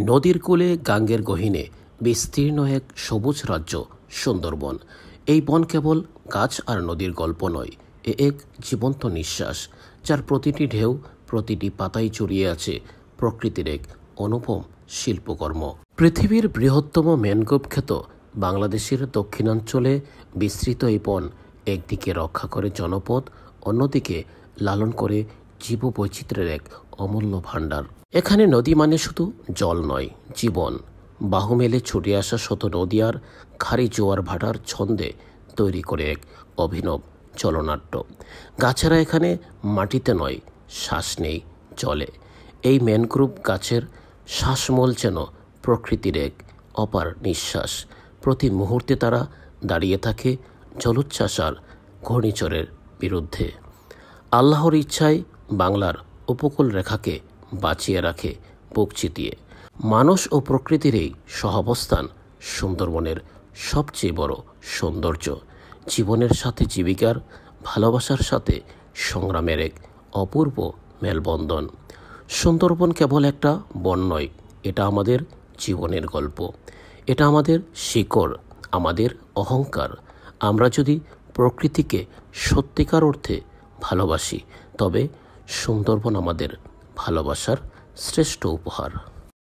নদীর কূলে গাঙ্গের গহীনে বিস্তীর্ণ এক সবুজ রাজ্য সুন্দরবন। এই বন কেবল গাছ আর নদীর গল্প নয়, এক জীবন্ত নিঃশ্বাস, যার প্রতিটি ঢেউ, প্রতিটি পাতায় জড়িয়ে আছে প্রকৃতির এক অনুপম শিল্পকর্ম। পৃথিবীর বৃহত্তম ম্যানগ্রোভ খ্যাত বাংলাদেশের দক্ষিণাঞ্চলে বিস্তৃত এই বন একদিকে রক্ষা করে জনপদ, অন্যদিকে লালন করে জীববৈচিত্র্যের এক অমূল্য ভাণ্ডার। এখানে নদী মানে শুধু জল নয়, জীবন। বাহু মেলে ছুটে আসা শত নদী আর খাড়ি জোয়ার ভাটার ছন্দে তৈরি করে এক অভিনব চলনাট্য। গাছেরা এখানে মাটিতে নয়, শ্বাস নেই, জলে। এই ম্যানগ্রোভ গাছের শ্বাসমূল যেন প্রকৃতির এক অপার নিঃশ্বাস। প্রতি মুহূর্তে তারা দাঁড়িয়ে থাকে জলোচ্ছ্বাস আর ঘূর্ণিঝড়ের বিরুদ্ধে। আল্লাহর ইচ্ছায় বাংলার উপকূল রেখাকে বাঁচিয়ে রাখে বুক চিতিয়ে। মানুষ ও প্রকৃতির এই সহাবস্থান সুন্দরবনের সবচেয়ে বড় সৌন্দর্য। জীবনের সাথে জীবিকার, ভালোবাসার সাথে সংগ্রামের এক অপূর্ব মেলবন্ধন। সুন্দরবন কেবল একটা বন নয়, এটা আমাদের জীবনের গল্প। এটা আমাদের শিকড়, আমাদের অহংকার। আমরা যদি প্রকৃতিকে সত্যিকার অর্থে ভালোবাসি, তবে সুন্দরবন আমাদের ভালোবাসার শ্রেষ্ঠ উপহার।